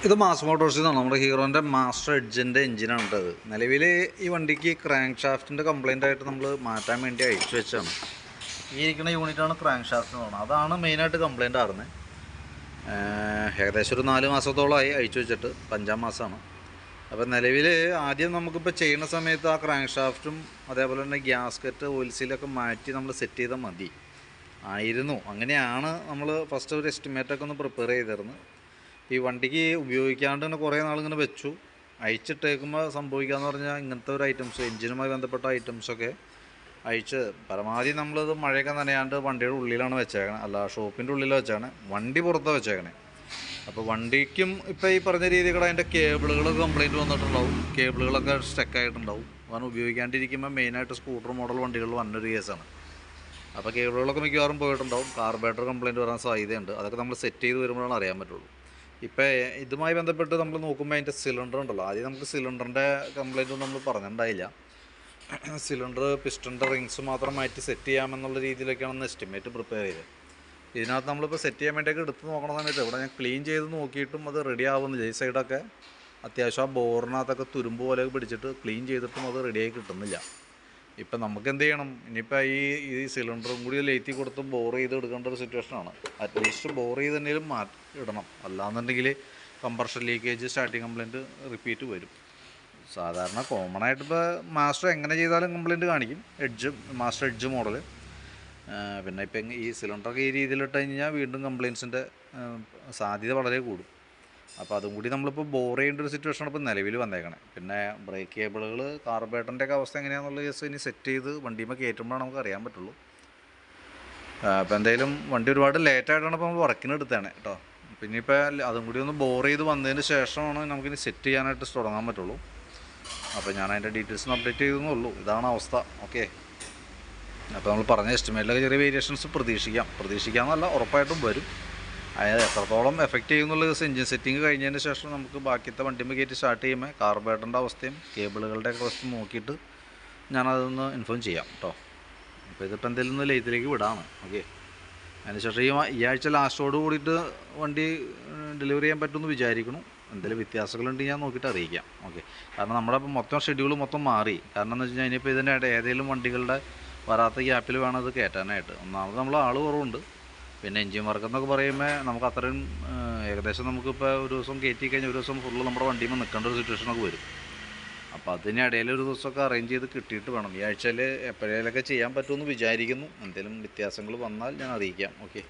ഇത് മാസ് മോട്ടോഴ്സിൽ നിന്നാണ് നമ്മുടെ ഹീറോൻ്റെ മാസ്റ്റർ എഡ്ജിൻ്റെ എഞ്ചിനാണ് ഇത്. നിലവിൽ ഈ വണ്ടിക്ക് ക്രാങ്ക് ഷാഫ്റ്റിൻ്റെ കംപ്ലയിൻ്റ് ആയിട്ട് നമ്മൾ മാറ്റാൻ വേണ്ടി അയച്ചു വെച്ചാണ്. ഈ ഇരിക്കുന്ന യൂണിറ്റാണ് ക്രാങ്ക് ഷാഫ്റ്റ് എന്ന് പറയുന്നത്. അതാണ് മെയിനായിട്ട് കംപ്ലയിൻ്റ് ആയിരുന്നത്. ഏകദേശം ഒരു 4 മാസത്തോളമായി അയച്ചു വെച്ചിട്ട്, 5-ാം മാസമാണ്. അപ്പോൾ നിലവിൽ ആദ്യം നമുക്കിപ്പോൾ ചെയ്യുന്ന സമയത്ത് ആ ക്രാങ്ക് ഷാഫ്റ്റും അതേപോലെ തന്നെ ഗ്യാസ്കറ്റ് ഓയിൽ സീലൊക്കെ മാറ്റി നമ്മൾ സെറ്റ് ചെയ്താൽ മതി ആയിരുന്നു. അങ്ങനെയാണ് നമ്മൾ ഫസ്റ്റ് ഒരു എസ്റ്റിമേറ്റൊക്കെ ഒന്ന് പ്രിപ്പയർ ചെയ്തിരുന്നത്. ഈ വണ്ടിക്ക് ഉപയോഗിക്കാണ്ട് തന്നെ കുറേ നാളിങ്ങനെ വെച്ചു. അയച്ചിട്ടേക്കുമ്പോൾ സംഭവിക്കാമെന്ന് പറഞ്ഞാൽ ഇങ്ങനത്തെ ഒരു ഐറ്റംസ്, എഞ്ചിനുമായി ബന്ധപ്പെട്ട ഐറ്റംസൊക്കെ അയച്ച് പരമാവധി നമ്മളത് മഴയൊക്കെ നനയാണ്ട് വണ്ടിയുടെ ഉള്ളിലാണ് വെച്ചേക്കണേ, അല്ല ഷോപ്പിൻ്റെ ഉള്ളിൽ വെച്ചേക്കണേ, വണ്ടി പുറത്താണ് വെച്ചേക്കണേ. അപ്പോൾ വണ്ടിക്കും ഇപ്പോൾ ഈ പറഞ്ഞ രീതികൾ അതിൻ്റെ കേബിളുകൾ കംപ്ലയിൻറ്റ് വന്നിട്ടുണ്ടാവും, കേബിളുകളൊക്കെ സ്റ്റക്കായിട്ടുണ്ടാവും. കാരണം ഉപയോഗിക്കാണ്ടിരിക്കുമ്പോൾ മെയിനായിട്ട് സ്കൂട്ടർ മോഡൽ വണ്ടികളിൽ വന്നൊരു കേസാണ്. അപ്പോൾ കേബിളുകളൊക്കെ മിക്കവാറും പോയിട്ടുണ്ടാവും. കാർബറേറ്റർ കംപ്ലയിൻറ്റ് വരാൻ സാധ്യതയുണ്ട്. അതൊക്കെ നമ്മൾ സെറ്റ് ചെയ്ത് വരുമ്പോഴാണ് അറിയാൻ പറ്റുള്ളൂ. ഇപ്പോൾ ഇതുമായി ബന്ധപ്പെട്ട് നമ്മൾ നോക്കുമ്പോൾ അതിൻ്റെ സിലിണ്ടർ ഉണ്ടല്ലോ, ആദ്യം നമുക്ക് സിലിണ്ടറിൻ്റെ കംപ്ലയിൻറ്റ് നമ്മൾ പറഞ്ഞിട്ടുണ്ടായില്ല. സിലിണ്ടർ പിസ്റ്റണിൻ്റെ റിങ്സ് മാത്രം മാറ്റി സെറ്റ് ചെയ്യാമെന്നുള്ള രീതിയിലൊക്കെയാണ് എസ്റ്റിമേറ്റ് പ്രിപ്പയർ ചെയ്തത്. ഇതിനകത്ത് നമ്മളിപ്പോൾ സെറ്റ് ചെയ്യാൻ വേണ്ടിയൊക്കെ എടുത്ത് നോക്കണ സമയത്ത് ഇവിടെ ഞാൻ ക്ലീൻ ചെയ്ത് നോക്കിയിട്ടും അത് റെഡി ആവുന്നില്ല. ഈ സൈഡൊക്കെ അത്യാവശ്യം ആ ബോറിനകത്തൊക്കെ തുരുമ്പ് പോലെ പിടിച്ചിട്ട് ക്ലീൻ ചെയ്തിട്ടും അത് റെഡിയായി കിട്ടുന്നില്ല. ഇപ്പം നമുക്ക് എന്ത് ചെയ്യണം, ഇനിയിപ്പോൾ ഈ സിലിണ്ടറും കൂടി ലേറ്റി കൊടുത്ത് ബോർ ചെയ്ത് എടുക്കേണ്ട ഒരു സിറ്റുവേഷനാണ്. അറ്റ്ലീസ്റ്റ് ബോർ ചെയ്ത് എന്തെങ്കിലും ഇടണം. അല്ലാന്നുണ്ടെങ്കിൽ compression leakage, starting complaint repeat വരും. സാധാരണ കോമൺ ആയിട്ട് ഇപ്പോൾ മാസ്റ്റർ എങ്ങനെ ചെയ്താലും കംപ്ലയിൻറ്റ് കാണിക്കും. Master edge model. പിന്നെ ഇപ്പം ഈ സിലിണ്ടറൊക്കെ ഈ രീതിയിലിട്ട് കഴിഞ്ഞാൽ വീണ്ടും കംപ്ലയിൻസിൻ്റെ സാധ്യത വളരെ കൂടും. അപ്പോൾ അതും കൂടി നമ്മളിപ്പോൾ ബോർ ചെയ്യേണ്ട ഒരു സിറ്റുവേഷനാണ് ഇപ്പോൾ നിലവിൽ വന്നേക്കണേ. പിന്നെ ബ്രേക്ക് കേബിളുകൾ, കാർബറേറ്ററിൻ്റെ ഒക്കെ അവസ്ഥ എങ്ങനെയാണെന്നുള്ള കേസ് ഇനി സെറ്റ് ചെയ്ത് വണ്ടിയുമ്പോൾ കയറ്റുമ്പോഴാണ് നമുക്ക് അറിയാൻ പറ്റുള്ളൂ. അപ്പോൾ എന്തായാലും വണ്ടി ഒരുപാട് ലേറ്റായിട്ടാണ് ഇപ്പോൾ നമ്മൾ വർക്കിന് എടുത്തതാണ് കേട്ടോ. പിന്നെ ഇപ്പോൾ അതും കൂടി ഒന്ന് ബോർ ചെയ്ത് വന്നതിന് ശേഷമാണ് നമുക്കിനി സെറ്റ് ചെയ്യാനായിട്ട് തുടങ്ങാൻ പറ്റുള്ളൂ. അപ്പോൾ ഞാൻ അതിൻ്റെ ഡീറ്റെയിൽസ് അപ്ഡേറ്റ് ചെയ്തെന്നുള്ളൂ. ഇതാണ് അവസ്ഥ. ഓക്കെ, അപ്പോൾ നമ്മൾ പറഞ്ഞ എസ്റ്റിമേറ്റിലൊക്കെ ചെറിയ വേരിയേഷൻസ് പ്രതീക്ഷിക്കാമെന്നല്ല, ഉറപ്പായിട്ടും വരും. അതായത് എത്രത്തോളം എഫക്റ്റ് ചെയ്യുന്നുള്ള എഞ്ചിൻ സെറ്റിങ് കഴിഞ്ഞതിന് ശേഷം നമുക്ക് ബാക്കിയത്തെ വണ്ടിയുമ്പോൾ കയറ്റി സ്റ്റാർട്ട് ചെയ്യുമ്പോൾ കാർബറേറ്ററിൻ്റെ അവസ്ഥയും കേബിളുകളുടെ ഒക്കെ അവസ്ഥ നോക്കിയിട്ട് ഞാനതൊന്ന് ഇൻഫോം ചെയ്യാം കേട്ടോ. അപ്പോൾ ഇതിപ്പോൾ എന്തെങ്കിലും ഒന്ന് ലെയ്ത്തിലേക്ക് വിടാണ്. ഓക്കെ, അതിനുശേഷം ഈ ആഴ്ച ലാസ്റ്റോട് കൂടിയിട്ട് വണ്ടി ഡെലിവറി ചെയ്യാൻ പറ്റുമെന്ന് വിചാരിക്കണം. എന്തെങ്കിലും വ്യത്യാസങ്ങളുണ്ടെങ്കിൽ ഞാൻ നോക്കിയിട്ട് അറിയിക്കാം. ഓക്കെ, കാരണം നമ്മുടെ ഇപ്പോൾ മൊത്തം ഷെഡ്യൂൾ മാറി. കാരണം എന്ന് വെച്ച് കഴിഞ്ഞാൽ ഇനിയിപ്പോൾ ഇതിൻ്റെ ഏതെങ്കിലും വണ്ടികളുടെ വരാത്ത ഗ്യാപ്പിൽ വേണം ഇത് കയറ്റാനായിട്ട്. ഒന്നാമത് നമ്മൾ ആൾ കുറവുണ്ട്. പിന്നെ എൻജിൻ വർക്ക് എന്നൊക്കെ പറയുമ്പോൾ നമുക്ക് അത്രയും ഏകദേശം നമുക്കിപ്പോൾ ഒരു ദിവസം കയറ്റി കഴിഞ്ഞാൽ ഒരു ദിവസം ഫുള്ള് നമ്മുടെ വണ്ടിയിൽ നിൽക്കേണ്ട ഒരു സിറ്റുവേഷനൊക്കെ വരും. അപ്പോൾ അതിനിടയിൽ ഒരു ദിവസമൊക്കെ അറേഞ്ച് ചെയ്ത് കിട്ടിയിട്ട് വേണം. ഈ ആഴ്ചയിൽ എപ്പോഴേലൊക്കെ ചെയ്യാൻ പറ്റുമെന്ന് വിചാരിക്കുന്നു. എന്തെങ്കിലും വ്യത്യാസങ്ങൾ വന്നാൽ ഞാൻ അറിയിക്കാം. ഓക്കെ.